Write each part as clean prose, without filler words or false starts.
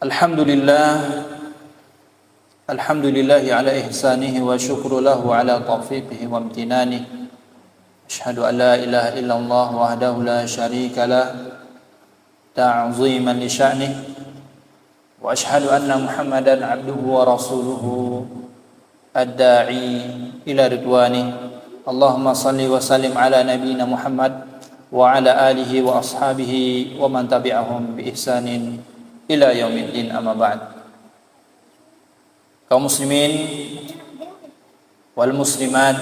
Alhamdulillah ala ihsanihi wa syukru lahu ala taufiqihi wa amtinanihi. Asyhadu an la ilaha illallah wahdahu la syarika lah ta'ziman li sya'nihi wa asyhadu anna Muhammadan abduhu wa rasuluhu ad-da'i ila ridwanihi. Allahumma salli wa sallim ala nabiyyina Muhammad wa ala alihi wa ashabihi wa man tabi'ahum bi ihsanin ila yaumiddin, amma ba'd. Kaum muslimin wal muslimat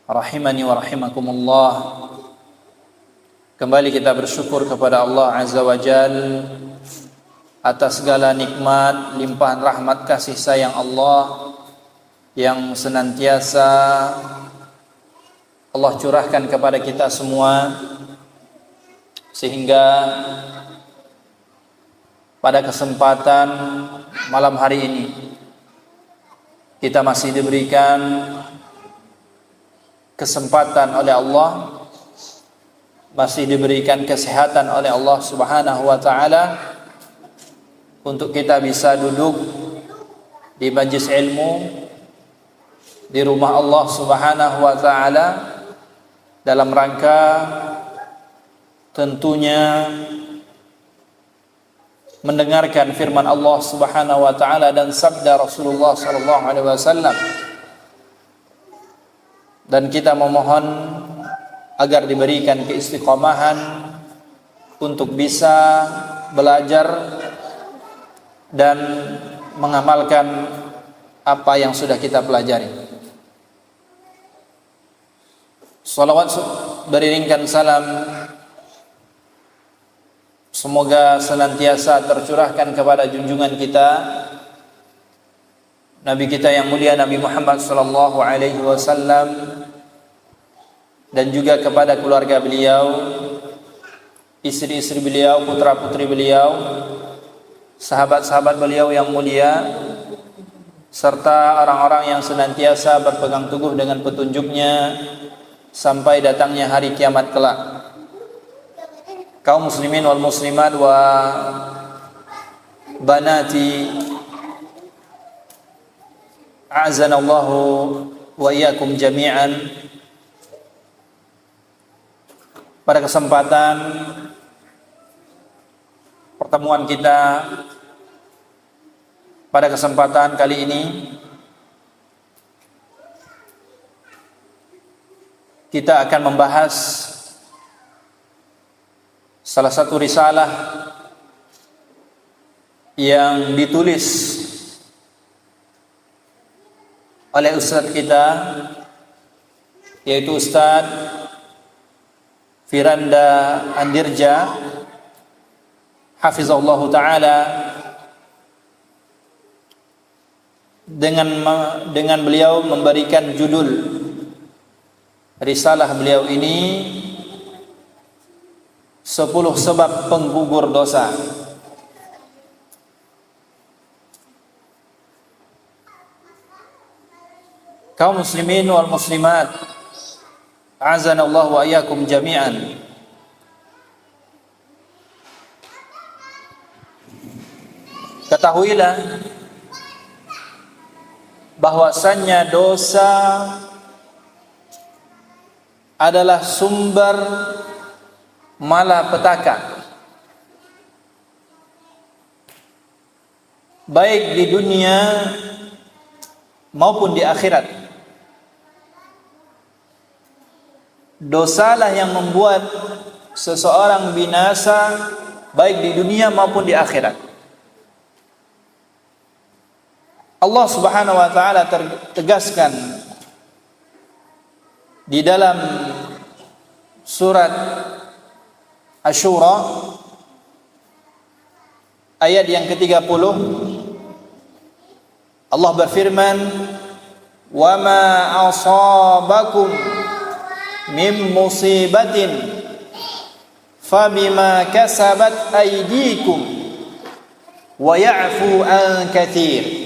rahimani wa rahimakumullah, kembali kita bersyukur kepada Allah Azza wa Jal atas segala nikmat, limpahan rahmat kasih sayang Allah yang senantiasa Allah curahkan kepada kita semua, sehingga pada kesempatan malam hari ini kita masih diberikan kesempatan oleh Allah, masih diberikan kesehatan oleh Allah Subhanahu wa taala untuk kita bisa duduk di majlis ilmu di rumah Allah Subhanahu wa taala dalam rangka tentunya mendengarkan firman Allah Subhanahu wa taala dan sabda Rasulullah sallallahu alaihi wasallam, dan kita memohon agar diberikan keistiqomahan untuk bisa belajar dan mengamalkan apa yang sudah kita pelajari. Salawat beriringkan salam semoga senantiasa tercurahkan kepada junjungan kita, Nabi kita yang mulia Nabi Muhammad sallallahu alaihi wasallam, dan juga kepada keluarga beliau, istri-istri beliau, putra-putri beliau, sahabat-sahabat beliau yang mulia, serta orang-orang yang senantiasa berpegang teguh dengan petunjuknya sampai datangnya hari kiamat kelak. Kaum muslimin wal muslimat wa banati a'azanallahu wa iyyakum jami'an. Pada kesempatan pertemuan kita pada kesempatan kali ini, kita akan membahas salah satu risalah yang ditulis oleh ustadz kita, yaitu Ustadz Firanda Andirja hafizahullahu ta'ala, dengan beliau memberikan judul risalah beliau ini 10 sebab penggugur dosa. Kaum muslimin wal muslimat, a'azanallahu wa iyyakum jami'an. Ketahuilah bahwasannya dosa adalah sumber malapetaka, baik di dunia maupun di akhirat. Dosalah yang membuat seseorang binasa, baik di dunia maupun di akhirat. Allah Subhanahu wa taala tegaskan di dalam surat Asy-Syura ayat yang ke-30, Allah berfirman, "Wa ma asabakum min musibatin fabima kasabat aydikum wa ya'fu an katsir."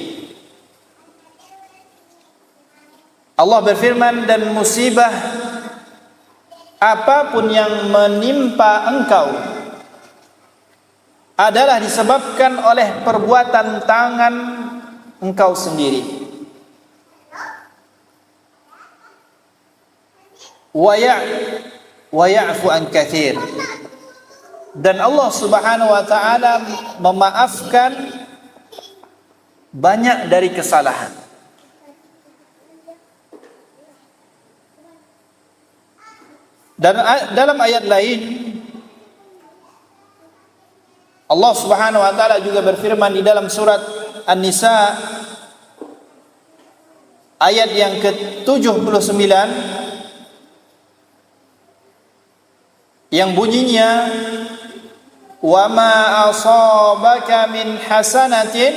Allah berfirman, dan musibah apapun yang menimpa engkau adalah disebabkan oleh perbuatan tangan engkau sendiri. Wa ya'fu an katsir. Dan Allah Subhanahu wa taala memaafkan banyak dari kesalahan. Dan dalam ayat lain Allah Subhanahu wa taala juga berfirman di dalam surat An-Nisa ayat yang ke-79 yang bunyinya wa ma asabaka min hasanatin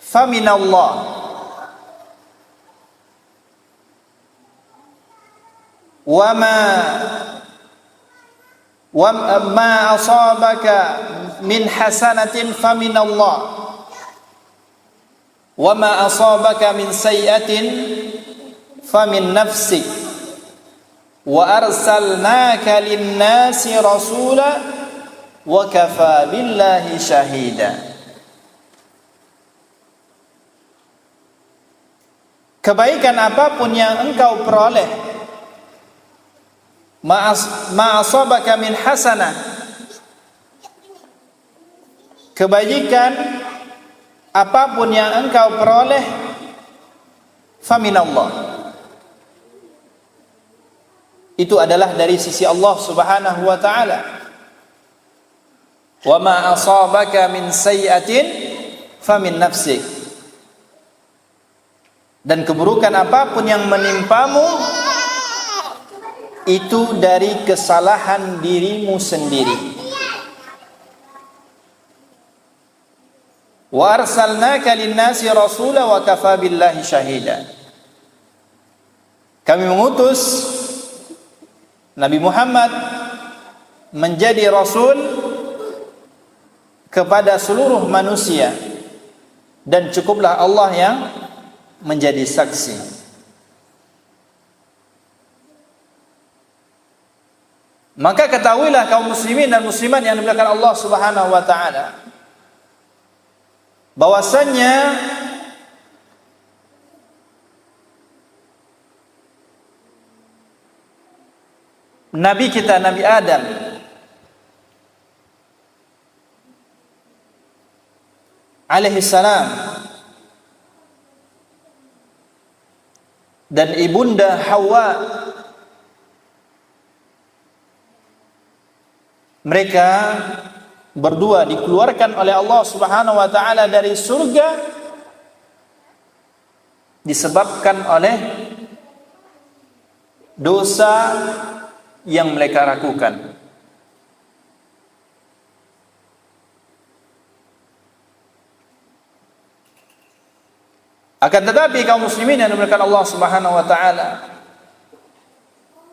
faminallah wa ma asabaka min hasanatin faminallah wa ma asabaka min sayyi'atin famin nafsik wa arsalnaka lin-nasi rasula wa kafa billahi syahida. Kebaikan apapun yang engkau peroleh, ma'asabaka min hasanah, kebajikan apapun yang engkau peroleh, faminallah, itu adalah dari sisi Allah Subhanahu wa taala. Wa ma asabaka min sayyi'atin famin nafsik. Dan keburukan apapun yang menimpamu itu dari kesalahan dirimu sendiri. Wa arsalnaka lin-nasi rasula wa kafa billahi syahida. Kami mengutus Nabi Muhammad menjadi rasul kepada seluruh manusia dan cukuplah Allah yang menjadi saksi. Maka ketahuilah kaum muslimin dan muslimat yang dimuliakan Allah Subhanahu wa taala bahwasannya Nabi kita, Nabi Adam, alaihi salam, dan ibunda Hawa, mereka berdua dikeluarkan oleh Allah Subhanahu wa taala dari surga disebabkan oleh dosa yang mereka lakukan. Akan tetapi kaum muslimin yang dimuliakan Allah Subhanahu wa taala,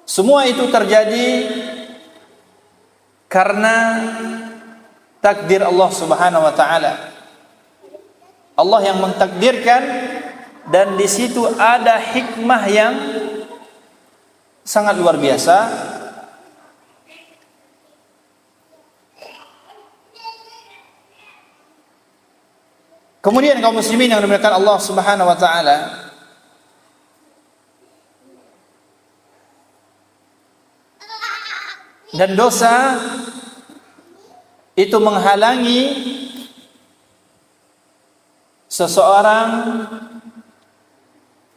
semua itu terjadi karena takdir Allah Subhanahu wa taala. Allah yang mentakdirkan, dan di situ ada hikmah yang sangat luar biasa. Kemudian kaum muslimin yang dimuliakan Allah Subhanahu wa taala, dan dosa itu menghalangi seseorang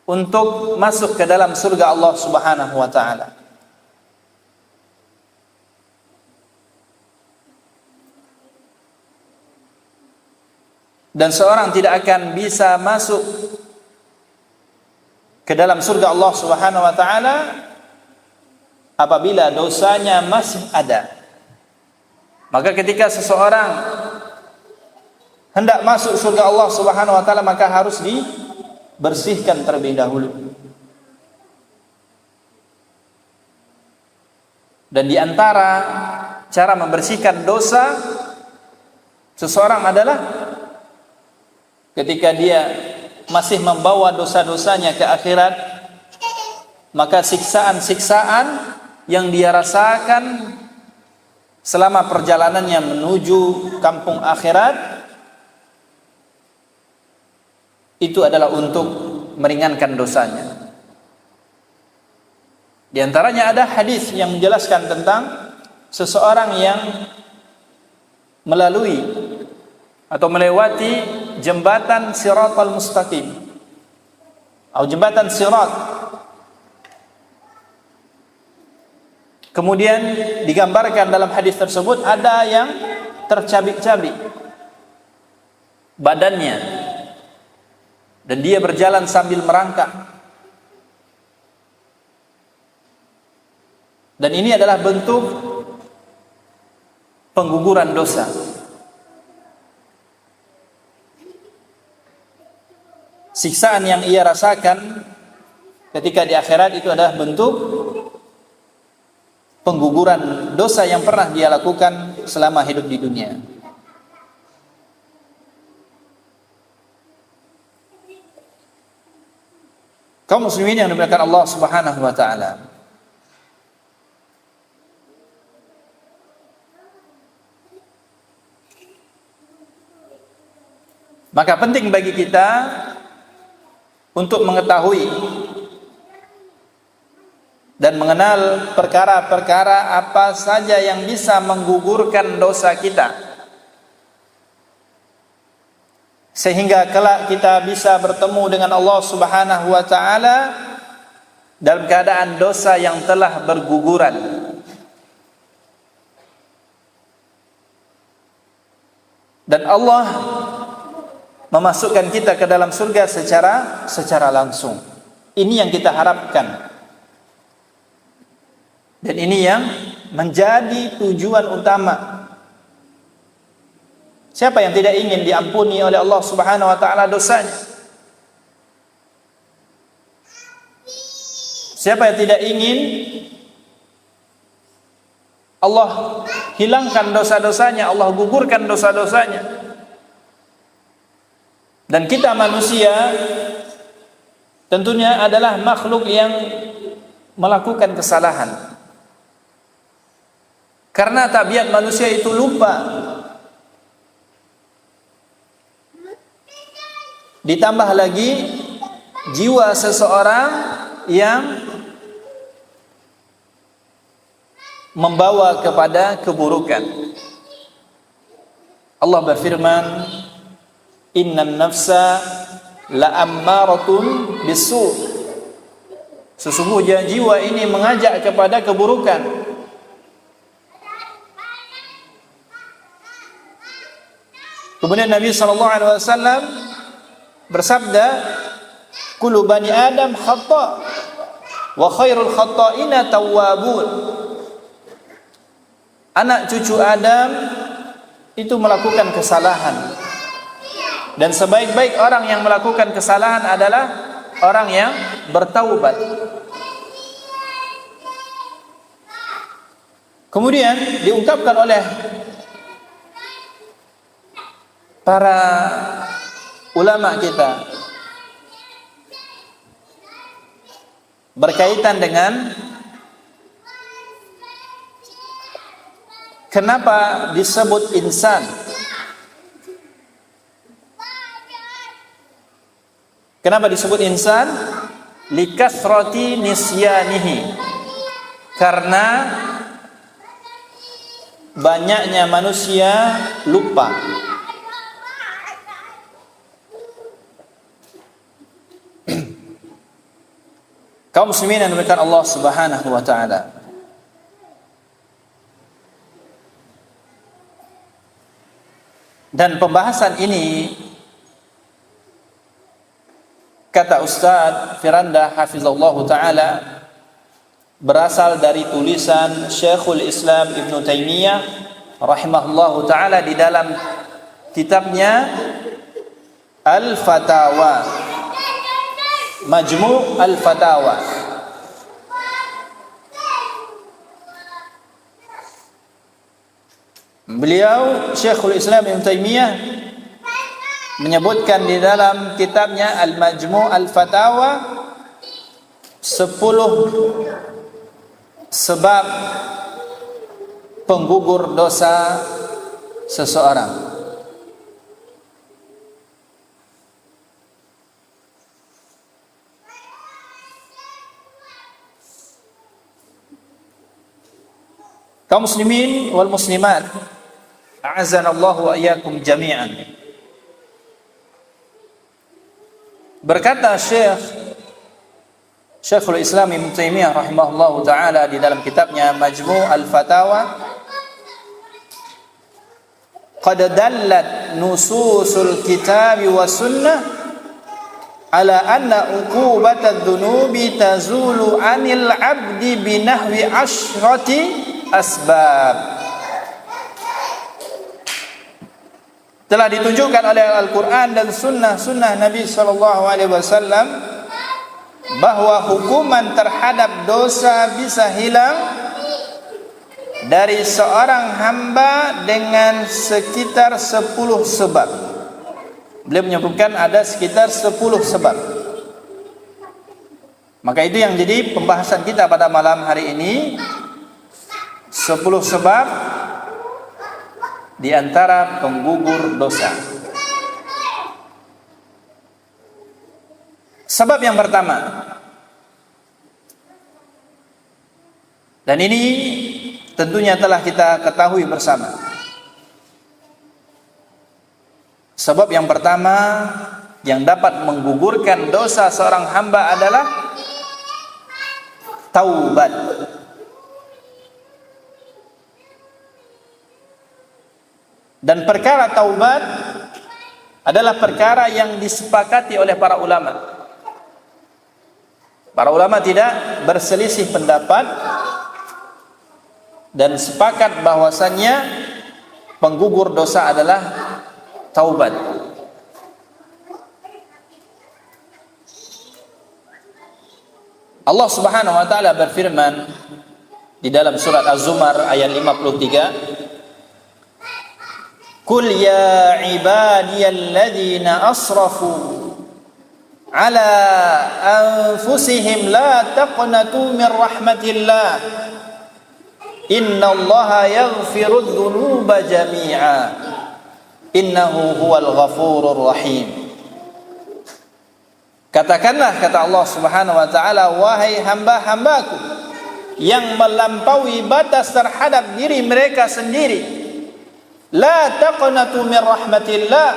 untuk masuk ke dalam surga Allah Subhanahu wa taala. Dan seorang tidak akan bisa masuk ke dalam surga Allah Subhanahu wa taala apabila dosanya masih ada. Maka ketika seseorang hendak masuk surga Allah Subhanahu wa taala, maka harus dibersihkan terlebih dahulu. Dan di antara cara membersihkan dosa seseorang adalah ketika dia masih membawa dosa-dosanya ke akhirat, maka siksaan-siksaan yang dia rasakan selama perjalanannya menuju kampung akhirat itu adalah untuk meringankan dosanya. Di antaranya ada hadis yang menjelaskan tentang seseorang yang melalui atau melewati jembatan Siratal Mustaqim atau jembatan Sirat. Kemudian digambarkan dalam hadis tersebut ada yang tercabik-cabik badannya dan dia berjalan sambil merangkak. Dan ini adalah bentuk pengguguran dosa. Siksaan yang ia rasakan ketika di akhirat itu adalah bentuk pengguguran dosa yang pernah dia lakukan selama hidup di dunia. Kaum muslimin yang dimuliakan Allah Subhanahu wa taala, maka penting bagi kita untuk mengetahui dan mengenal perkara-perkara apa saja yang bisa menggugurkan dosa kita, sehingga kelak kita bisa bertemu dengan Allah Subhanahu wa taala dalam keadaan dosa yang telah berguguran. Dan Allah memasukkan kita ke dalam surga secara langsung. Ini yang kita harapkan. Dan ini yang menjadi tujuan utama. Siapa yang tidak ingin diampuni oleh Allah Subhanahu wa taala dosanya? Siapa yang tidak ingin Allah hilangkan dosa-dosanya, Allah gugurkan dosa-dosanya? Dan kita manusia tentunya adalah makhluk yang melakukan kesalahan. Karena tabiat manusia itu lupa. Ditambah lagi jiwa seseorang yang membawa kepada keburukan. Allah berfirman, "Innan nafsa la'ammaratun bisu." Sesungguhnya jiwa ini mengajak kepada keburukan. Kemudian Nabi SAW bersabda, "Kullu bani Adam khata' wa khairul khata'ina tawwabun." Anak cucu Adam itu melakukan kesalahan, dan sebaik-baik orang yang melakukan kesalahan adalah orang yang bertaubat. Kemudian diungkapkan oleh para ulama kita berkaitan dengan kenapa disebut insan. Kenapa disebut insan? Likathrati nisyanihi. Karena banyaknya manusia lupa. Kaum muslimin yang dimuliakan Allah Subhanahu wa taala, dan pembahasan ini kata Ustaz Firanda hafizallahu taala berasal dari tulisan Syekhul Islam Ibn Taimiyah rahimahullahu taala di dalam kitabnya Al-Fatawa, Majmu' Al-Fatawa. Beliau Syekhul Islam Ibn Taimiyah menyebutkan di dalam kitabnya Al-Majmu' Al-Fatawa 10 sebab penggugur dosa seseorang. Kaum muslimin wal muslimat, a'azzanallahu wa iyyakum jami'an. Berkata Syekhul Islam Ibnu Taimiyah rahimahullahu taala di dalam kitabnya Majmu' al-Fatawa, qad dallat nususul kitabi was sunnah ala anna uqubatadz dzunubi tazulu 'anil 'abdi binahwi asyrati asbab. Telah ditunjukkan oleh Al-Quran dan sunnah Nabi SAW bahwa hukuman terhadap dosa bisa hilang dari seorang hamba dengan sekitar 10 sebab. Beliau menyebutkan ada sekitar 10 sebab. Maka itu yang jadi pembahasan kita pada malam hari ini, 10 sebab di antara penggugur dosa. Sebab yang pertama, dan ini tentunya telah kita ketahui bersama. Sebab yang pertama yang dapat menggugurkan dosa seorang hamba adalah taubat. Dan perkara taubat adalah perkara yang disepakati oleh para ulama. Para ulama tidak berselisih pendapat dan sepakat bahwasannya penggugur dosa adalah taubat. Allah Subhanahu wa taala berfirman di dalam surat Az-Zumar ayat 53, Qul ya ibadiyalladzina asrafu ala anfusihim la taqnatu min rahmatillah innallaha yaghfirudz dzunuba jami'a innahu huwal ghafurur rahim. Katakanlah, kata Allah Subhanahu wa taala, wahai hamba-hambaku yang melampaui batas terhadap diri mereka sendiri, la taqnatu min rahmatillah,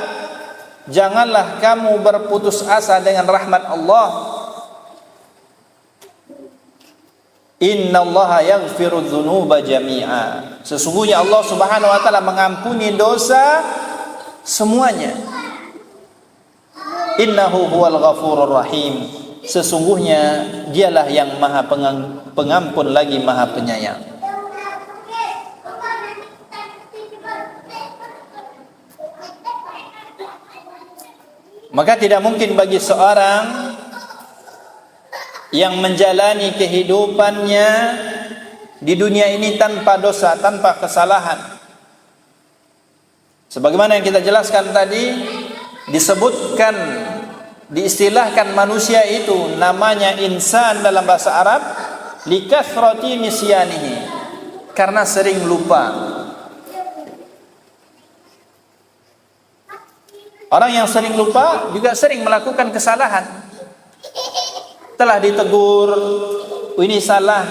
janganlah kamu berputus asa dengan rahmat Allah. Innallaha yaghfirudz dzunuba jami'a, sesungguhnya Allah Subhanahu wa taala mengampuni dosa semuanya. Innahu huwal ghafurur rahim, sesungguhnya dialah yang maha pengampun lagi maha penyayang. Maka tidak mungkin bagi seorang yang menjalani kehidupannya di dunia ini tanpa dosa, tanpa kesalahan. Sebagaimana yang kita jelaskan tadi, disebutkan, diistilahkan manusia itu namanya insan dalam bahasa Arab likathrati nisyanihi, karena sering lupa. Orang yang sering lupa juga sering melakukan kesalahan. Telah ditegur, ini salah,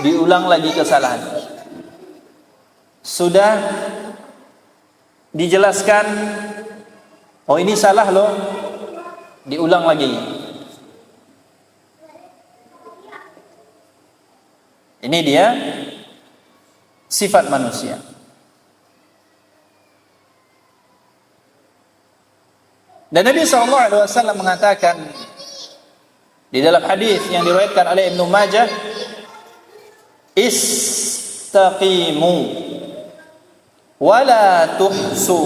diulang lagi kesalahan. Sudah dijelaskan, oh ini salah loh, diulang lagi. Ini dia sifat manusia. Dan Nabi SAW mengatakan di dalam hadis yang diriwayatkan oleh Ibnu Majah, istaqimu wala tuhsu.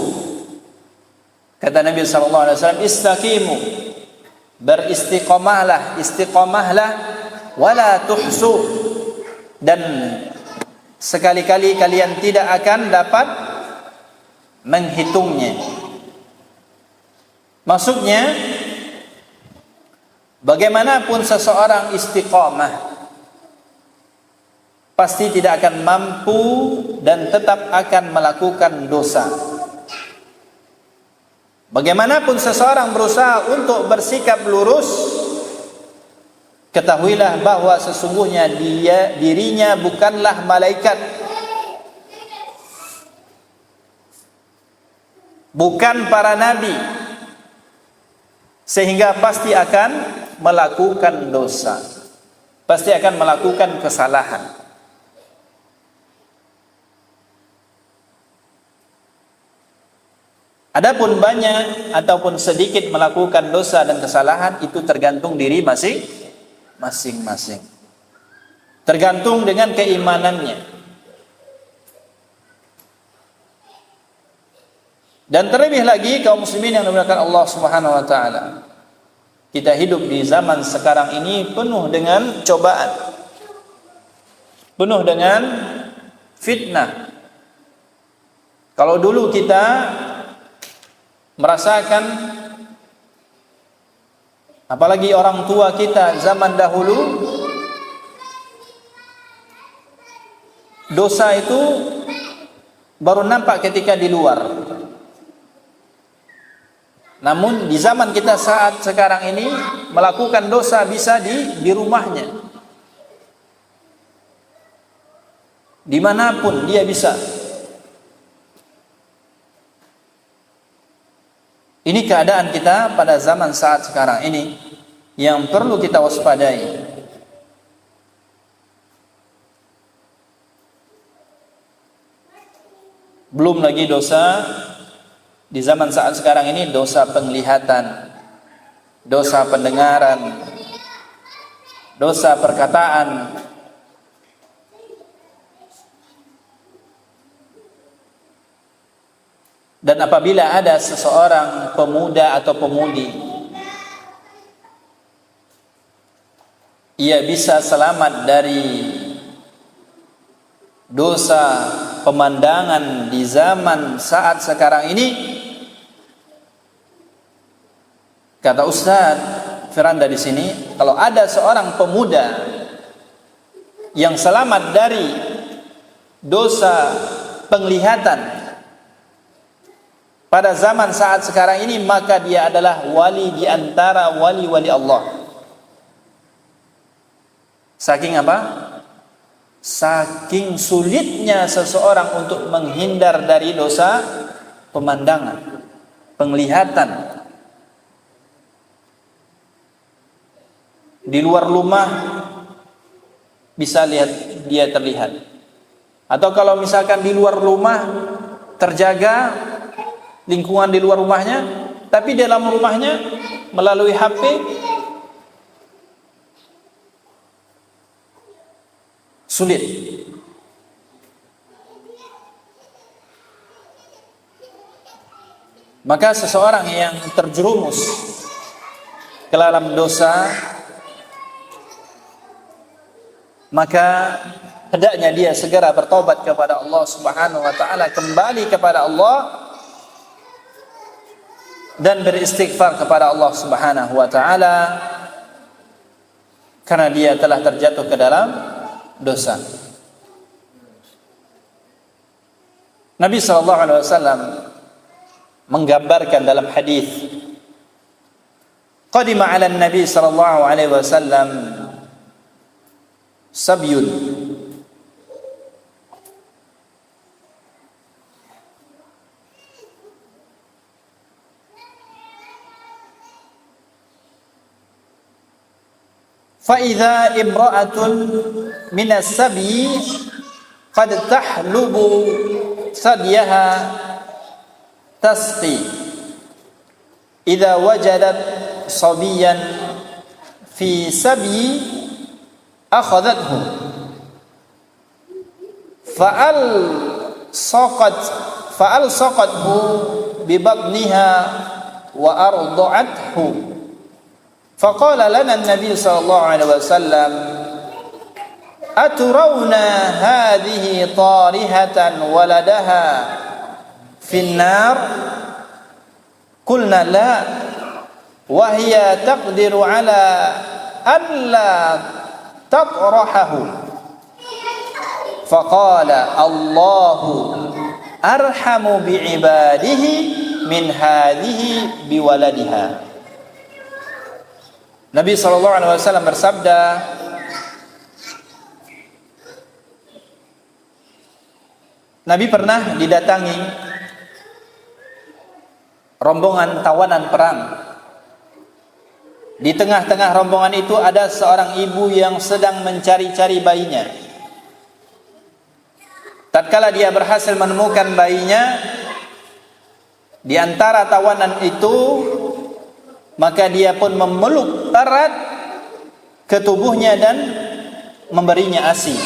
Kata Nabi SAW, istaqimu, beristiqomahlah, istiqomahlah, wala tuhsu, dan sekali-kali kalian tidak akan dapat menghitungnya. Maksudnya, bagaimanapun seseorang istiqomah, pasti tidak akan mampu dan tetap akan melakukan dosa. Bagaimanapun seseorang berusaha untuk bersikap lurus, ketahuilah bahwa sesungguhnya dirinya bukanlah malaikat, bukan para nabi, sehingga pasti akan melakukan dosa, pasti akan melakukan kesalahan. Adapun banyak ataupun sedikit melakukan dosa dan kesalahan itu tergantung diri masing-masing. Tergantung dengan keimanannya. Dan terlebih lagi kaum muslimin yang dimuliakan Allah Subhanahu wa taala. Kita hidup di zaman sekarang ini penuh dengan cobaan. Penuh dengan fitnah. Kalau dulu kita merasakan, apalagi orang tua kita zaman dahulu, dosa itu baru nampak ketika di luar. Namun di zaman kita saat sekarang ini, melakukan dosa bisa di rumahnya, dimanapun dia bisa. Ini keadaan kita pada zaman saat sekarang ini yang perlu kita waspadai. Belum lagi dosa di zaman saat sekarang ini, dosa penglihatan, dosa pendengaran, dosa perkataan. Dan apabila ada seseorang pemuda atau pemudi, ia bisa selamat dari dosa pemandangan di zaman saat sekarang ini, kata Ustaz Firanda di sini, kalau ada seorang pemuda yang selamat dari dosa penglihatan pada zaman saat sekarang ini, maka dia adalah wali di antara wali-wali Allah. Saking apa? Saking sulitnya seseorang untuk menghindar dari dosa pemandangan, penglihatan. Di luar rumah bisa lihat dia terlihat. Atau kalau misalkan di luar rumah terjaga lingkungan di luar rumahnya, tapi dalam rumahnya melalui HP sulit. Maka seseorang yang terjerumus ke dalam dosa, maka hendaknya dia segera bertobat kepada Allah Subhanahu wa taala, kembali kepada Allah dan beristighfar kepada Allah Subhanahu wa taala, karena dia telah terjatuh ke dalam dosa. Nabi sallallahu alaihi wasallam menggambarkan dalam hadis, qadima 'ala an-nabi sallallahu alaihi wasallam sabyun فَإِذَا إِمْرَأَةٌ مِنَ السَّبْيِ قَدْ تَحْلُبُ ثَدْيَهَا تَسْقِي إِذَا وَجَدَتْ صَبِيًّا فِي سَبْيِ أَخَذَتْهُ فَأَلْصَقَتْهُ بِبَطْنِهَا وَأَرْضَعَتْهُ فقال لنا النبي صلى الله عليه وسلم أترون هذه طارحة ولدها في النار قلنا لا وهي تقدر على ألا تطرحه faqala Allahu arhamu bi'ibadihi min hadhihi biwaladiha. Nabi SAW bersabda, Nabi pernah didatangi rombongan tawanan perang. Di tengah-tengah rombongan itu ada seorang ibu yang sedang mencari-cari bayinya. Tatkala dia berhasil menemukan bayinya di antara tawanan itu, maka dia pun memeluk erat ke tubuhnya dan memberinya ASI.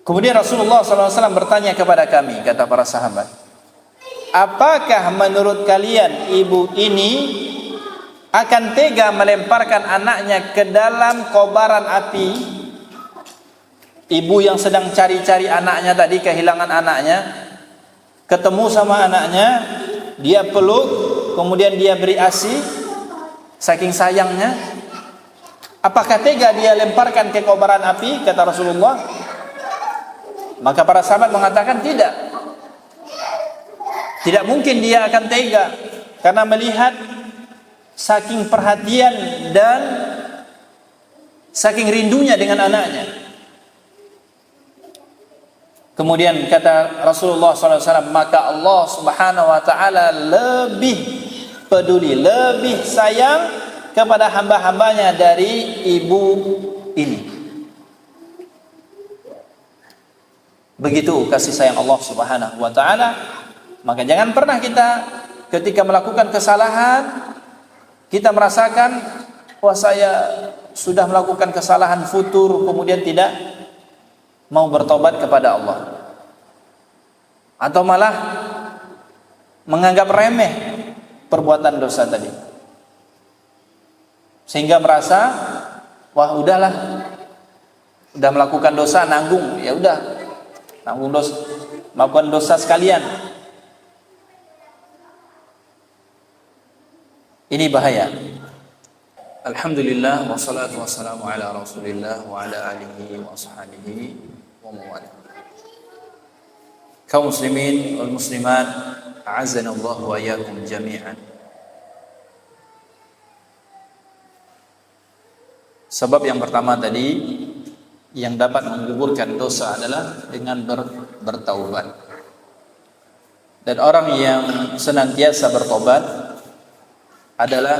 Kemudian Rasulullah SAW bertanya kepada kami, kata para sahabat, apakah menurut kalian ibu ini akan tega melemparkan anaknya ke dalam kobaran api? Ibu yang sedang cari-cari anaknya tadi, kehilangan anaknya, ketemu sama anaknya, dia peluk, kemudian dia beri ASI, saking sayangnya. Apakah tega dia lemparkan ke kobaran api? Kata Rasulullah. Maka para sahabat mengatakan tidak. Tidak mungkin dia akan tega, karena melihat saking perhatian dan saking rindunya dengan anaknya. Kemudian kata Rasulullah SAW, maka Allah Subhanahu Wa Taala lebih peduli, lebih sayang kepada hamba-hambanya dari ibu ini. Begitu kasih sayang Allah Subhanahu Wa Taala. Maka jangan pernah kita ketika melakukan kesalahan kita merasakan, wah saya sudah melakukan kesalahan futur, kemudian tidak mau bertobat kepada Allah, atau malah menganggap remeh perbuatan dosa tadi, sehingga merasa, wah udahlah, udah melakukan dosa, nanggung, ya udah, nanggung dosa, melakukan dosa sekalian. Ini bahaya. Alhamdulillah, wassalatu wassalamu ala Rasulillah wa ala alihi wa ashabihi wa mawali. Kaum muslimin wal muslimat, a'azzana Allah wa iyyakum jami'an. Sebab yang pertama tadi yang dapat menggugurkan dosa adalah dengan bertaubat. Dan orang yang senantiasa bertobat adalah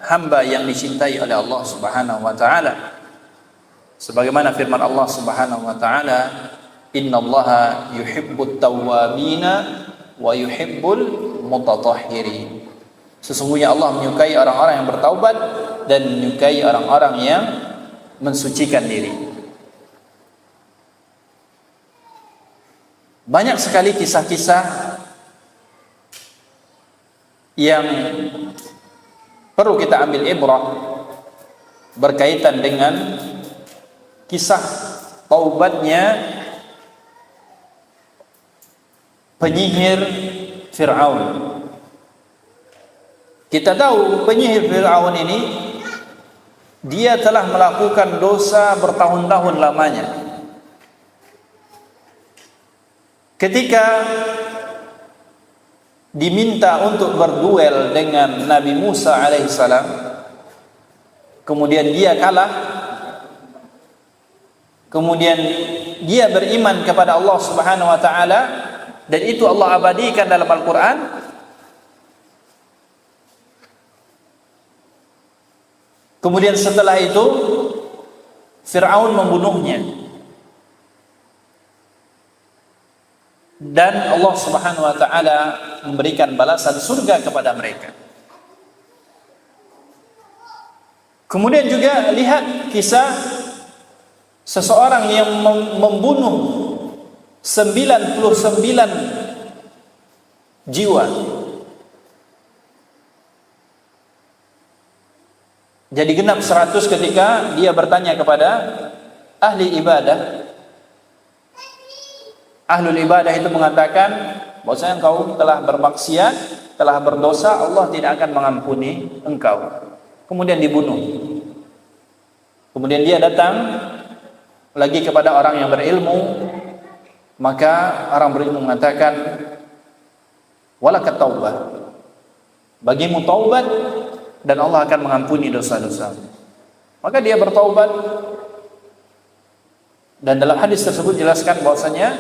hamba yang dicintai oleh Allah Subhanahu wa taala. Sebagaimana firman Allah Subhanahu wa taala, "Innallaha yuhibbut tawwabina wa yuhibbul mutatahhirin." Sesungguhnya Allah menyukai orang-orang yang bertaubat dan menyukai orang-orang yang mensucikan diri. Banyak sekali kisah-kisah yang perlu kita ambil ibrah berkaitan dengan kisah taubatnya penyihir Fir'aun. Kita tahu penyihir Fir'aun ini dia telah melakukan dosa bertahun-tahun lamanya. Ketika diminta untuk berduel dengan Nabi Musa alaihissalam, kemudian dia kalah, kemudian dia beriman kepada Allah Subhanahu wa taala, dan itu Allah abadikan dalam Al-Quran. Kemudian setelah itu Fir'aun membunuhnya, dan Allah Subhanahu wa taala memberikan balasan surga kepada mereka. Kemudian juga lihat kisah seseorang yang membunuh 99 jiwa. Jadi genap 100 ketika dia bertanya kepada ahli ibadah. Ahlul ibadah itu mengatakan bahwasanya engkau telah bermaksiat, telah berdosa, Allah tidak akan mengampuni engkau. Kemudian dibunuh. Kemudian dia datang lagi kepada orang yang berilmu, maka orang berilmu mengatakan walakat taubah, bagimu taubat dan Allah akan mengampuni dosa-dosa. Maka dia bertaubat, dan dalam hadis tersebut jelaskan bahwasanya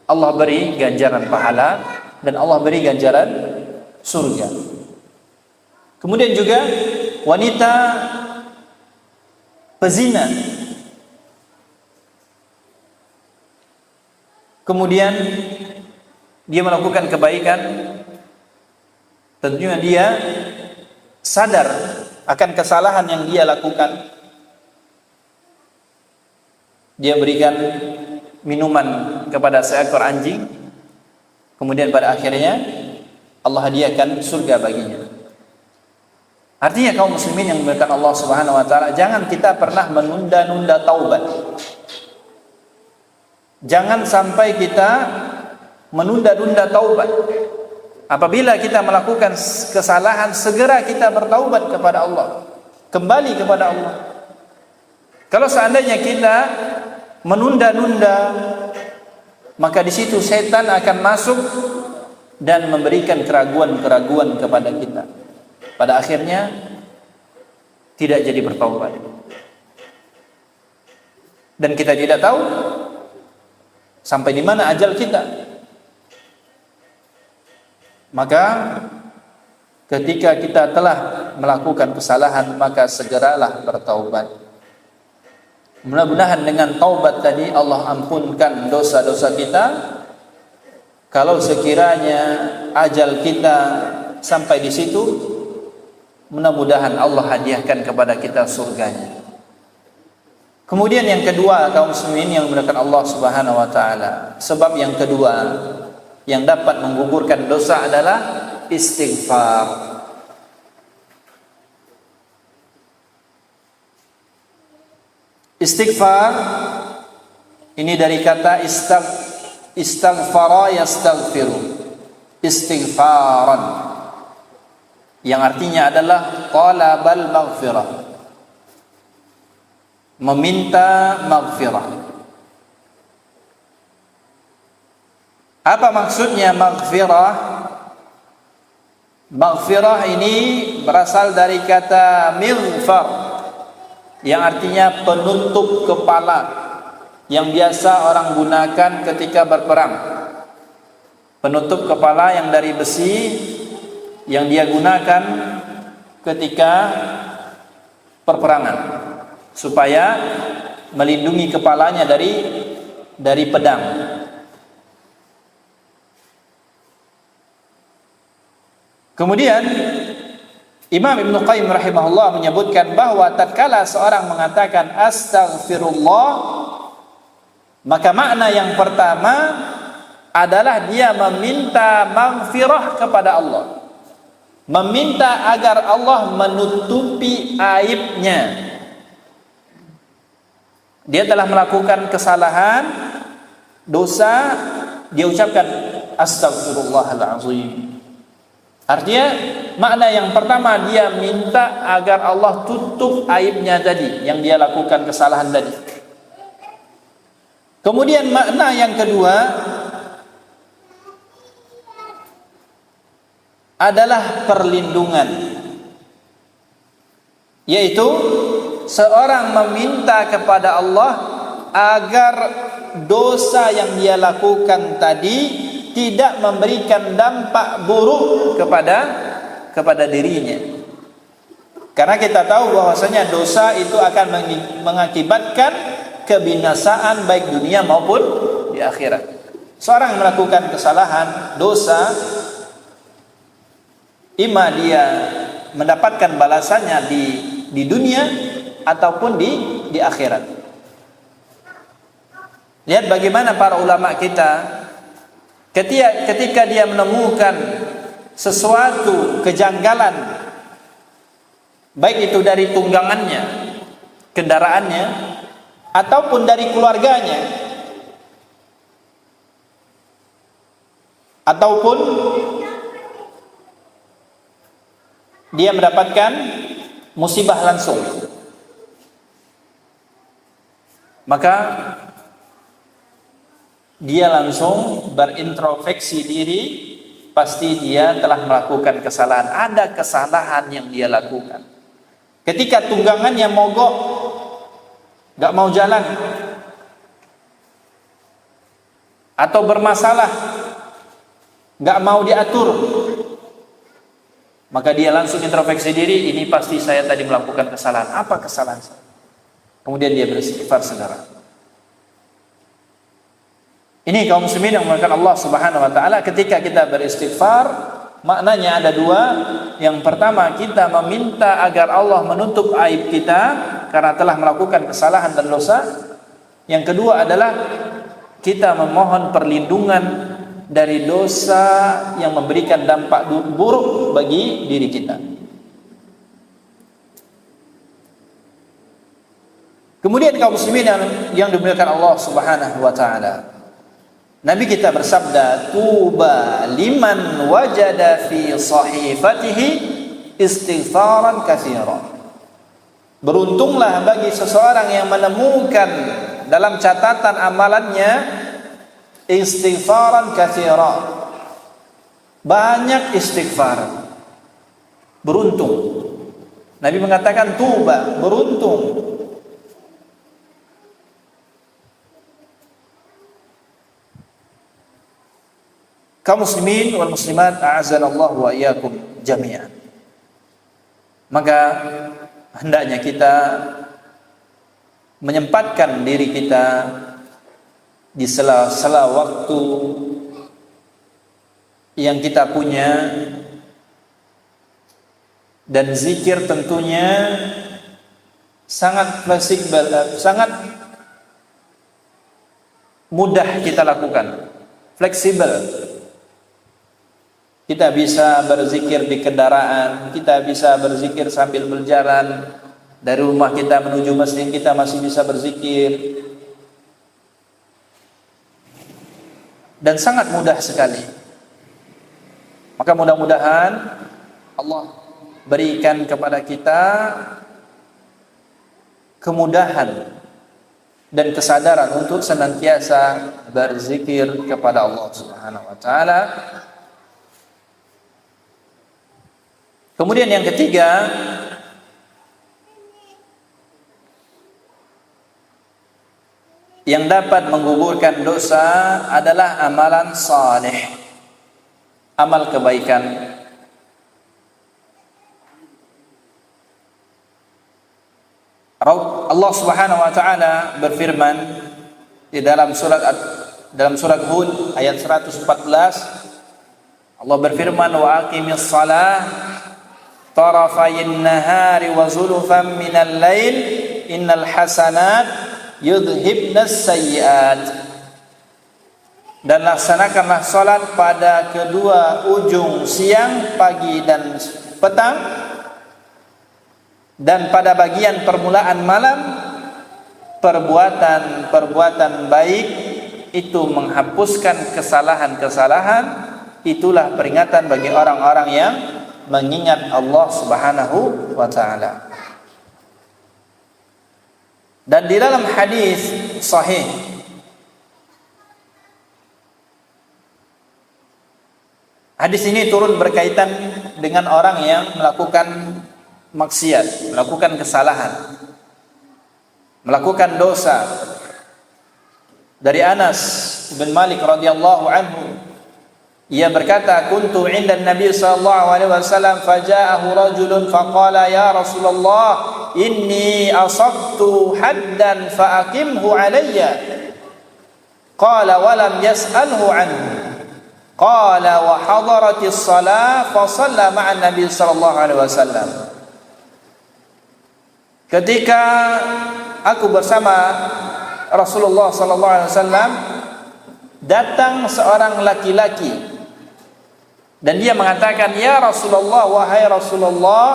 Allah beri ganjaran pahala dan Allah beri ganjaran surga. Kemudian juga wanita pezina, kemudian dia melakukan kebaikan, tentunya dia sadar akan kesalahan yang dia lakukan. Dia berikan minuman kepada seekor anjing, kemudian pada akhirnya Allah hadiahkan surga baginya. Artinya kaum muslimin yang dimuliakan Allah Subhanahu wa taala, jangan kita pernah menunda-nunda taubat. Jangan sampai kita menunda-nunda taubat. Apabila kita melakukan kesalahan, segera kita bertaubat kepada Allah, kembali kepada Allah. Kalau seandainya kita menunda-nunda, maka di situ setan akan masuk dan memberikan keraguan-keraguan kepada kita. Pada akhirnya tidak jadi bertaubat. Dan kita tidak tahu sampai di mana ajal kita. Maka ketika kita telah melakukan kesalahan, maka segeralah bertaubat. Mudah-mudahan dengan taubat tadi Allah ampunkan dosa-dosa kita. Kalau sekiranya ajal kita sampai di situ, mudah-mudahan Allah hadiahkan kepada kita surganya. Kemudian yang kedua, kaum muslimin yang dimuliakan Allah Subhanahu wa taala, sebab yang kedua yang dapat menggugurkan dosa adalah istighfar. Istighfar ini dari kata istaghfara yastaghfiru, istighfaran, yang artinya adalah talabal maghfirah, meminta maghfirah. Apa maksudnya maghfirah? Maghfirah ini berasal dari kata mighfar, yang artinya penutup kepala, yang biasa orang gunakan ketika berperang. Penutup kepala yang dari besi, yang dia gunakan ketika perperangan, supaya melindungi kepalanya dari pedang. Kemudian Imam Ibnu Qayyim rahimahullah menyebutkan bahwa tatkala seorang mengatakan astaghfirullah, maka makna yang pertama adalah dia meminta maghfirah kepada Allah, meminta agar Allah menutupi aibnya. Dia telah melakukan kesalahan, dosa, dia ucapkan astaghfirullahalazim. Artinya makna yang pertama, dia minta agar Allah tutup aibnya tadi, yang dia lakukan kesalahan tadi. Kemudian makna yang kedua adalah perlindungan, yaitu seorang meminta kepada Allah agar dosa yang dia lakukan tadi tidak memberikan dampak buruk kepada dirinya. Karena kita tahu bahwasanya dosa itu akan mengakibatkan kebinasaan baik dunia maupun di akhirat. Seorang yang melakukan kesalahan, dosa, ima dia mendapatkan balasannya di dunia ataupun di akhirat. Lihat bagaimana para ulama kita ketika dia menemukan sesuatu kejanggalan, baik itu dari tunggangannya, kendaraannya, ataupun dari keluarganya, ataupun dia mendapatkan musibah langsung, maka dia langsung berintrospeksi diri, pasti dia telah melakukan kesalahan. Ada kesalahan yang dia lakukan. Ketika tunggangannya mogok, gak mau jalan, atau bermasalah, gak mau diatur, maka dia langsung introspeksi diri, ini pasti saya tadi melakukan kesalahan. Apa kesalahan saya? Kemudian dia beristighfar, saudara. Ini kaum muslimin yang melakukan Allah Subhanahu wa taala. Ketika kita beristighfar, maknanya ada dua. Yang pertama, kita meminta agar Allah menutup aib kita karena telah melakukan kesalahan dan dosa. Yang kedua adalah kita memohon perlindungan dari dosa yang memberikan dampak buruk bagi diri kita. Kemudian kaum muslimin yang dimuliakan Allah Subhanahu wa taala, Nabi kita bersabda, tuba liman wajada fi sahifatihi istighfaran katsiran. Beruntunglah bagi seseorang yang menemukan dalam catatan amalannya istighfaran katsiran. Banyak istighfar. Beruntung. Nabi mengatakan tuba, beruntung. Kaum muslimin wal muslimat, a'azanallahu wa iyyakum jami'an. Maka hendaknya kita menyempatkan diri kita di sela-sela waktu yang kita punya, dan zikir tentunya sangat fleksibel, sangat mudah kita lakukan, fleksibel. Kita bisa berzikir di kendaraan, kita bisa berzikir sambil berjalan. Dari rumah kita menuju masjid kita masih bisa berzikir. Dan sangat mudah sekali. Maka mudah-mudahan Allah berikan kepada kita kemudahan dan kesadaran untuk senantiasa berzikir kepada Allah Subhanahu wa taala. Kemudian yang ketiga, yang dapat menggugurkan dosa adalah amalan saleh, amal kebaikan. Allah Subhanahu wa taala berfirman di dalam surat Hud ayat 114, Allah berfirman, wa aqimis shalah tarafayin nahari wa zulufan minal lail innal hasanat yudhibnas sayyiat. Dan laksanakanlah salat pada kedua ujung siang, pagi dan petang, dan pada bagian permulaan malam. Perbuatan baik itu menghapuskan kesalahan-kesalahan. Itulah peringatan bagi orang-orang yang mengingat Allah Subhanahu wa taala. Dan di dalam hadis sahih hadis ini turun berkaitan dengan orang yang melakukan maksiat, melakukan kesalahan, melakukan dosa. Dari Anas bin Malik radhiyallahu anhu, ia berkata, kuntu 'inda Nabi sallallahu alaihi wasallam faja'ahu rajulun faqala ya Rasulullah inni asabtu haddan fa'aqimhu alayya. Qala wa lam yas'alhu anhu. Qala wa hadaratis shalah fa shalla ma'an Nabi sallallahu alaihi wasallam. Ketika aku bersama Rasulullah sallallahu alaihi wasallam, datang seorang laki-laki dan dia mengatakan, ya Rasulullah, wahai Rasulullah,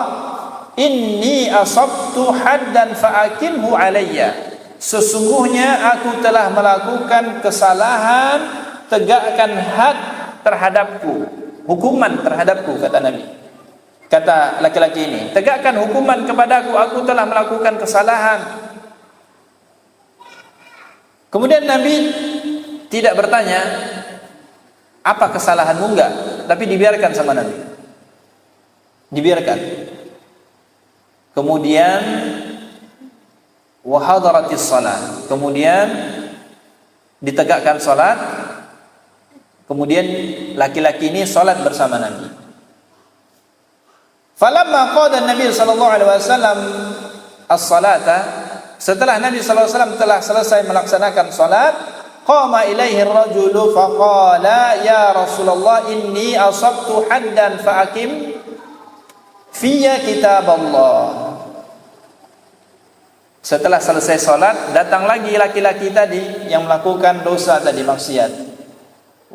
inni asabtu haddan fa'akimhu alayya. Sesungguhnya aku telah melakukan kesalahan, tegakkan had terhadapku, hukuman terhadapku, kata Nabi. Kata laki-laki ini, tegakkan hukuman kepadaku, aku telah melakukan kesalahan. Kemudian Nabi tidak bertanya, apa kesalahanmu, enggak, tapi dibiarkan sama Nabi. Dibiarkan. Kemudian wa hadaratis shalah. Kemudian ditegakkan salat. Kemudian laki-laki ini salat bersama Nabi. Falamma qada Nabi sallallahu alaihi wasallam as-salata, setelah Nabi sallallahu alaihi wasallam telah selesai melaksanakan salat, qama ilaihi ar-rajulu faqala ya Rasulullah inni asabtu haddan fa'akim fiyya kitaballah. Setelah selesai salat, datang lagi laki-laki tadi yang melakukan dosa tadi, maksiat.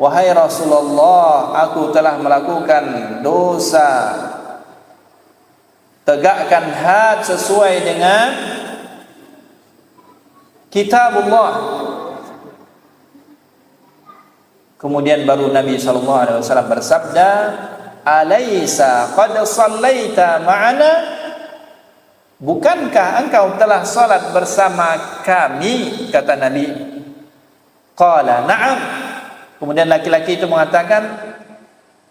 Wahai Rasulullah, aku telah melakukan dosa. Tegakkan had sesuai dengan kitabullah. Kemudian baru Nabi SAW bersabda, Alaysa qad sallaita ma'ana? Bukankah engkau telah salat bersama kami? Kata Nabi. Qala na'am. Kemudian laki-laki itu mengatakan,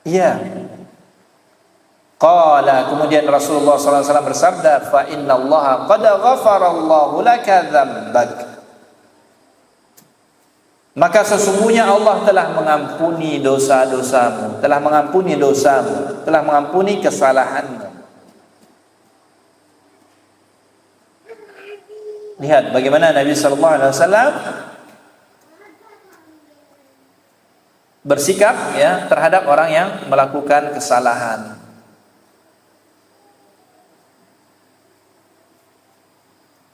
iya. Qala, kemudian Rasulullah SAW bersabda, fa inna Allah qad ghafarallahu laka dzambak. Maka sesungguhnya Allah telah mengampuni dosa-dosamu, telah mengampuni dosamu, telah mengampuni kesalahanmu. Lihat bagaimana Nabi SAW bersikap ya terhadap orang yang melakukan kesalahan.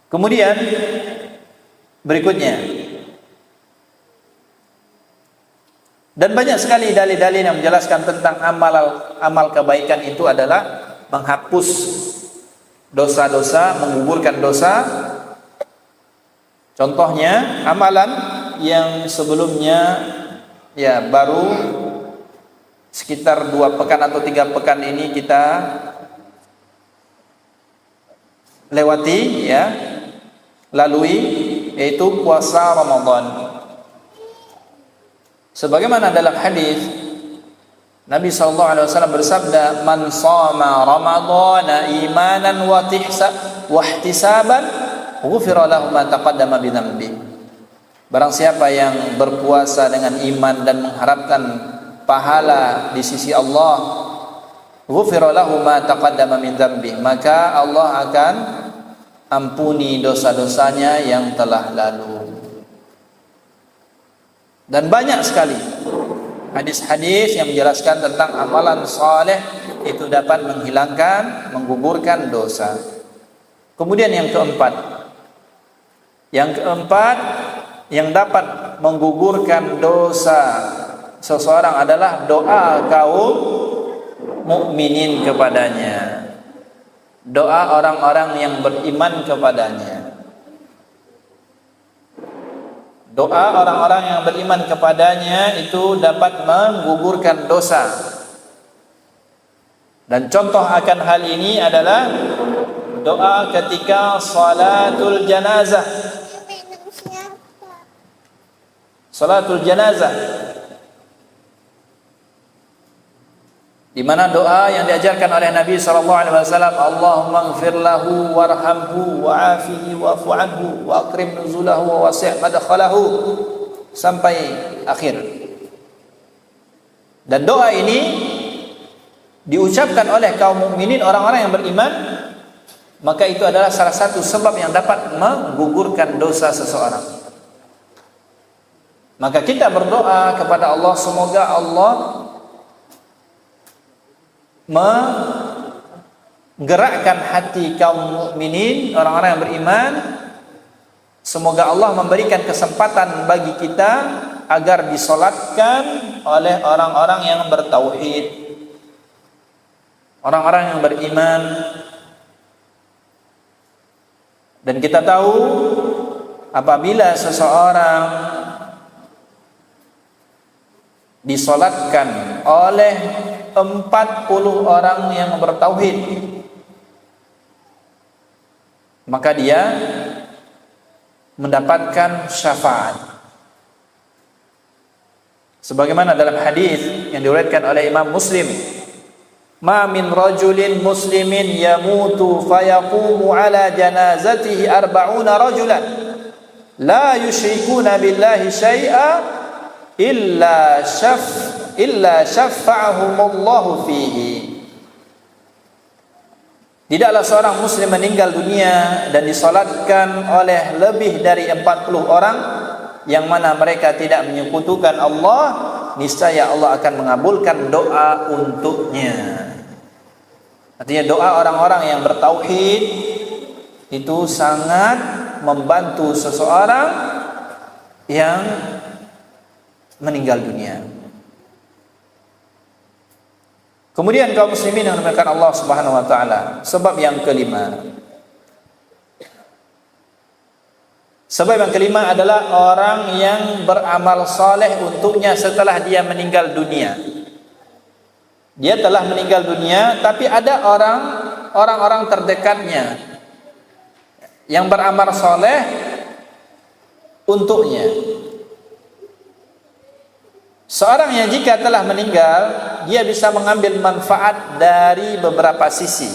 Kemudian berikutnya, dan banyak sekali dalil-dalil yang menjelaskan tentang amal kebaikan itu adalah menghapus dosa-dosa, menggugurkan dosa. Contohnya amalan yang sebelumnya ya baru sekitar 2 pekan atau 3 pekan ini kita lewati ya, lalui, yaitu puasa Ramadan. Sebagaimana dalam hadis Nabi SAW bersabda, man shama Ramadhana imanan wa ihtisaban ghufira lahu ma taqaddama bi dzambi. Barang siapa yang berpuasa dengan iman dan mengharapkan pahala di sisi Allah, ghufira lahu ma taqaddama min dzambi, maka Allah akan ampuni dosa-dosanya yang telah lalu. Dan banyak sekali hadis-hadis yang menjelaskan tentang amalan saleh itu dapat menghilangkan, menggugurkan dosa. Kemudian yang keempat yang dapat menggugurkan dosa seseorang adalah doa kaum mukminin kepadanya, doa orang-orang yang beriman kepadanya. Doa orang-orang yang beriman kepadanya itu dapat menggugurkan dosa. Dan contoh akan hal ini adalah doa ketika salatul janazah. Salatul janazah, di mana doa yang diajarkan oleh Nabi SAW, Allahumma ighfir lahu warhamhu wa'afihi wa'fu anhu wa akrim nuzulahu wa wasi' madkhalahu, sampai akhir. Dan doa ini diucapkan oleh kaum mukminin, orang-orang yang beriman, maka itu adalah salah satu sebab yang dapat menggugurkan dosa seseorang. Maka kita berdoa kepada Allah, semoga Allah menggerakkan hati kaum mukminin, orang-orang yang beriman. Semoga Allah memberikan kesempatan bagi kita agar disolatkan oleh orang-orang yang bertauhid, orang-orang yang beriman. Dan kita tahu apabila seseorang disolatkan oleh 40 orang yang bertauhid, maka dia mendapatkan syafaat. Sebagaimana dalam hadis yang diriwayatkan oleh Imam Muslim, "Ma min rajulin muslimin yamutu fayaqumu ala janazatihi arba'una rajulan la yusyrikuna billahi syai'a illa syafa'ahumullahu fihi." Tidaklah seorang muslim meninggal dunia dan disolatkan oleh lebih dari 40 orang yang mana mereka tidak menyekutukan Allah, niscaya Allah akan mengabulkan doa untuknya. Artinya doa orang-orang yang bertauhid itu sangat membantu seseorang yang meninggal dunia. Kemudian kaum muslimin yang dimuliakan Allah Subhanahu wa taala, sebab yang kelima. Sebab yang kelima adalah orang yang beramal saleh untuknya setelah dia meninggal dunia. Dia telah meninggal dunia, tapi ada orang-orang terdekatnya yang beramal saleh untuknya. Seorang yang jika telah meninggal, dia bisa mengambil manfaat dari beberapa sisi.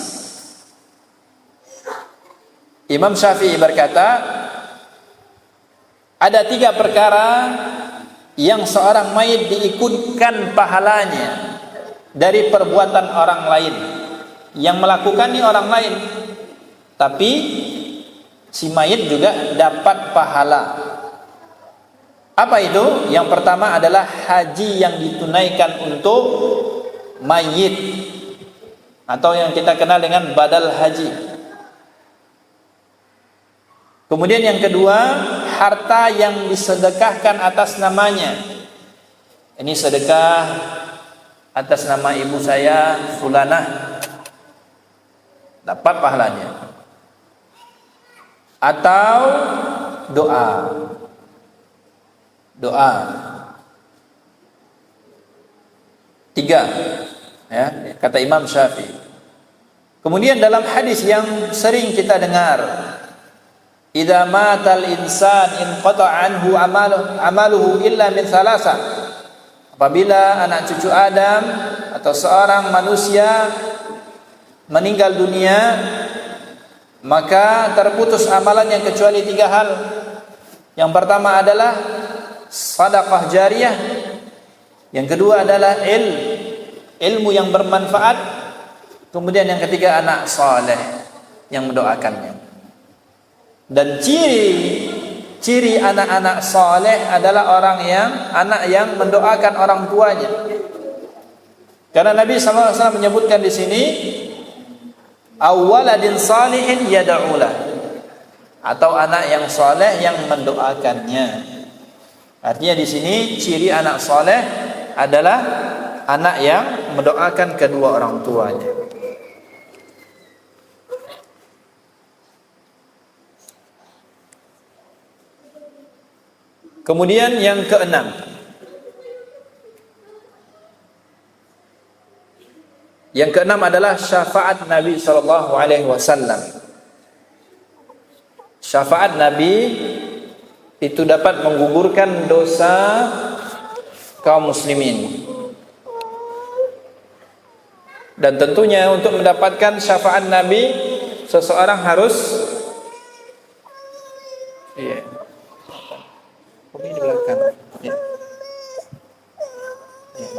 Imam Syafi'i berkata, ada 3 perkara yang seorang mayit diikutkan pahalanya dari perbuatan orang lain. Yang melakukan ini orang lain, tapi si mayit juga dapat pahala. Apa itu? Yang pertama adalah haji yang ditunaikan untuk mayit, atau yang kita kenal dengan badal haji. Kemudian yang kedua, harta yang disedekahkan atas namanya. Ini sedekah atas nama ibu saya fulanah, dapat pahalanya. Atau doa. Doa. 3, ya, kata Imam Syafi'i. Kemudian dalam hadis yang sering kita dengar, idza matal insan inqata anhu amaluhu illa min thalatha. Apabila anak cucu Adam atau seorang manusia meninggal dunia, maka terputus amalannya kecuali 3 hal. Yang pertama adalah sedekah jariyah. Yang kedua adalah ilmu yang bermanfaat. Kemudian yang ketiga anak saleh yang mendoakannya. Dan ciri anak-anak saleh adalah anak yang mendoakan orang tuanya. Karena Nabi SAW menyebutkan di sini, awwaladin salihin yad'ulah, atau anak yang saleh yang mendoakannya. Artinya di sini ciri anak saleh adalah anak yang mendoakan kedua orang tuanya. Kemudian yang keenam, adalah syafaat Nabi sallallahu alaihi wasallam. Syafaat Nabi itu dapat menggugurkan dosa kaum muslimin. Dan tentunya untuk mendapatkan syafaat Nabi, seseorang harus di belakang. Ya. Ya.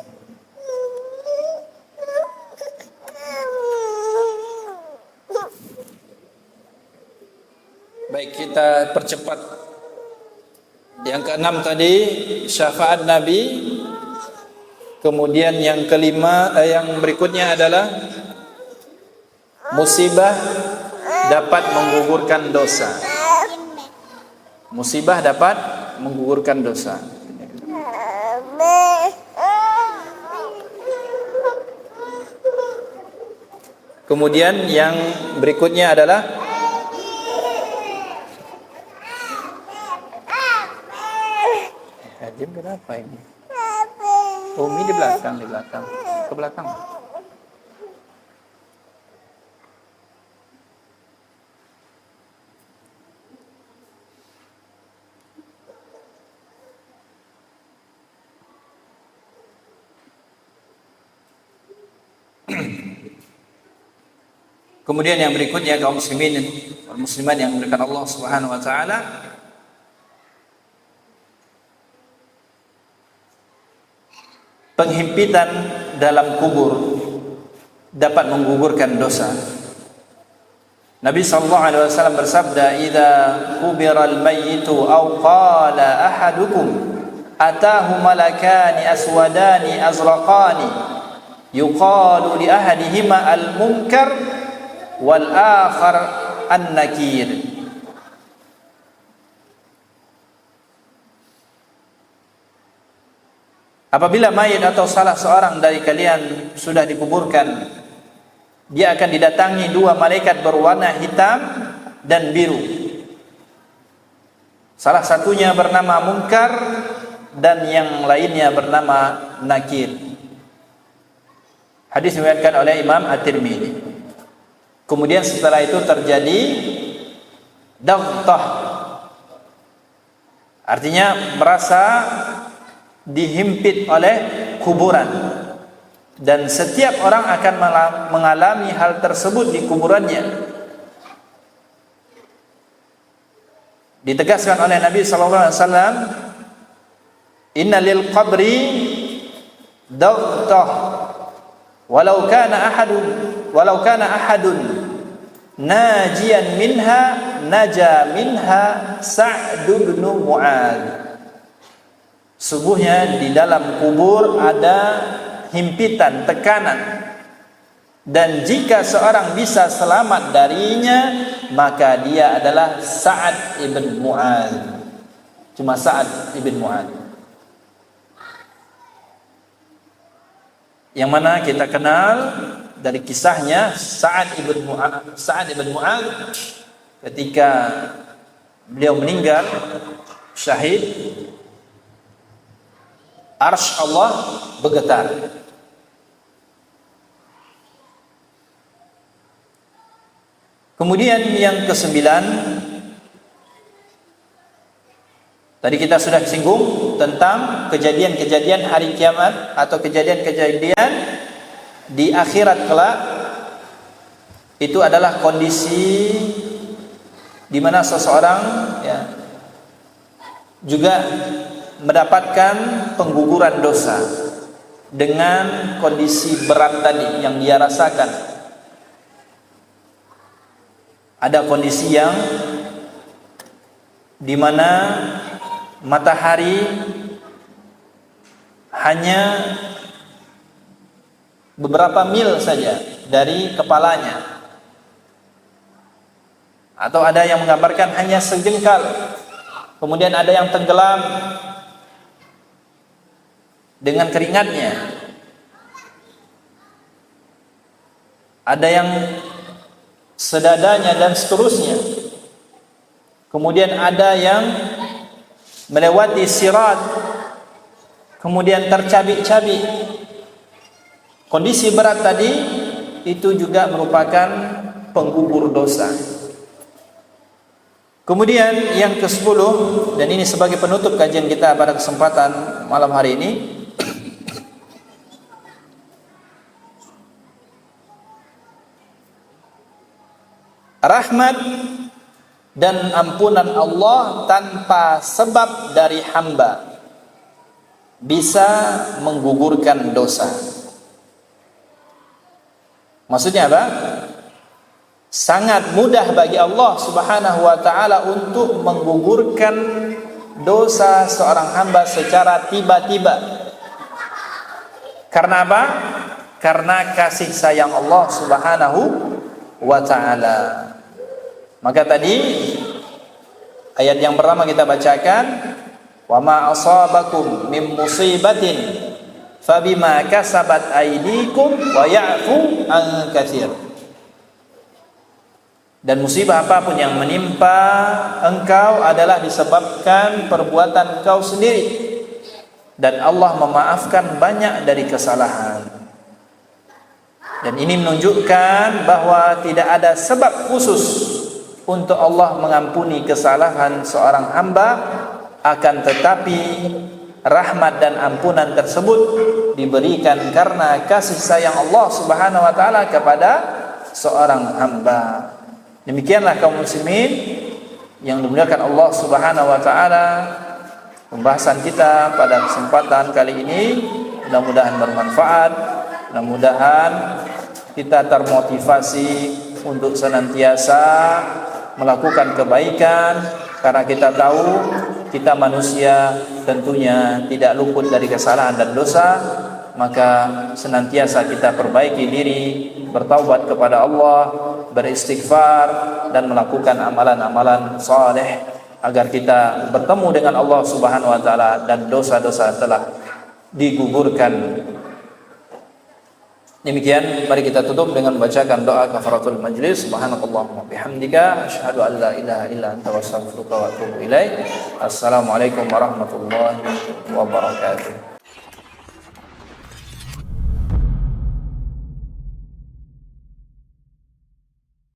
Baik, kita percepat. Yang keenam tadi syafaat Nabi. Kemudian yang kelima, yang berikutnya adalah musibah dapat menggugurkan dosa. Musibah dapat menggugurkan dosa. Kemudian yang berikutnya adalah Jim, kenapa ini? Umi di belakang, ke belakang. Kemudian yang berikutnya kaum muslimin dan muslimat yang dimuliakan Allah Subhanahu wa taala, penghimpitan dalam kubur dapat menggugurkan dosa. Nabi sallallahu alaihi wasallam bersabda, "Idza kubiral mayyitu aw qala ahadukum atahu malakani aswadani azraqani yuqalu li ahadihima al-munkar wal akhar an-nakir." Apabila mayit atau salah seorang dari kalian sudah dikuburkan, dia akan didatangi dua malaikat berwarna hitam dan biru. Salah satunya bernama Munkar dan yang lainnya bernama Nakir. Hadis diriwayatkan oleh Imam At-Tirmidzi. Kemudian setelah itu terjadi daghtah. Artinya merasa dihimpit oleh kuburan, dan setiap orang akan mengalami hal tersebut di kuburannya. Ditegaskan oleh Nabi sallallahu alaihi wasallam, "Inna lil qabri daghtah walau kana ahadun najiyan minha naja minha Sa'd bin Mu'adz." Sungguhnya di dalam kubur ada himpitan, tekanan, dan jika seorang bisa selamat darinya, maka dia adalah Sa'ad ibn Mu'adz. Cuma Sa'ad ibn Mu'adz, yang mana kita kenal dari kisahnya Sa'ad ibn Mu'adz ketika beliau meninggal syahid, arsy Allah bergetar. Kemudian yang kesembilan, tadi kita sudah singgung tentang kejadian-kejadian hari kiamat atau kejadian-kejadian di akhirat kelak. Itu adalah kondisi di mana seseorang juga mendapatkan pengguguran dosa dengan kondisi berat tadi yang dia rasakan. Ada kondisi yang di mana matahari hanya beberapa mil saja dari kepalanya, atau ada yang menggambarkan hanya sejengkal. Kemudian ada yang tenggelam dengan keringatnya, ada yang sedadanya, dan seterusnya. Kemudian ada yang melewati sirat, kemudian tercabik-cabik. Kondisi berat tadi itu juga merupakan penggugur dosa. Kemudian yang ke-10, dan ini sebagai penutup kajian kita pada kesempatan malam hari ini, rahmat dan ampunan Allah tanpa sebab dari hamba bisa menggugurkan dosa. Maksudnya apa? Sangat mudah bagi Allah Subhanahu wa taala untuk menggugurkan dosa seorang hamba secara tiba-tiba. Karena apa? Karena kasih sayang Allah Subhanahu wa taala. Maka tadi ayat yang pertama kita bacakan, wa ma asabakum min musibatin fabima kasabat aydikum wa ya'fu an katsir. Dan musibah apapun yang menimpa engkau adalah disebabkan perbuatan engkau sendiri, dan Allah memaafkan banyak dari kesalahan. Dan ini menunjukkan bahwa tidak ada sebab khusus untuk Allah mengampuni kesalahan seorang hamba, akan tetapi rahmat dan ampunan tersebut diberikan karena kasih sayang Allah Subhanahu wa taala kepada seorang hamba. Demikianlah kaum muslimin yang dimuliakan Allah Subhanahu wa taala, pembahasan kita pada kesempatan kali ini mudah-mudahan bermanfaat, mudah-mudahan kita termotivasi untuk senantiasa melakukan kebaikan, karena kita tahu kita manusia tentunya tidak luput dari kesalahan dan dosa. Maka senantiasa kita perbaiki diri, bertaubat kepada Allah, beristighfar dan melakukan amalan-amalan saleh agar kita bertemu dengan Allah Subhanahu wa taala dan dosa-dosa telah digugurkan. Demikian, mari kita tutup dengan membacakan doa kafaratul majlis. Subhanakallahumma bihamdika asyhadu an la ilaha illa anta astaghfiruka wa atubu ilaik. Assalamualaikum warahmatullahi wabarakatuh.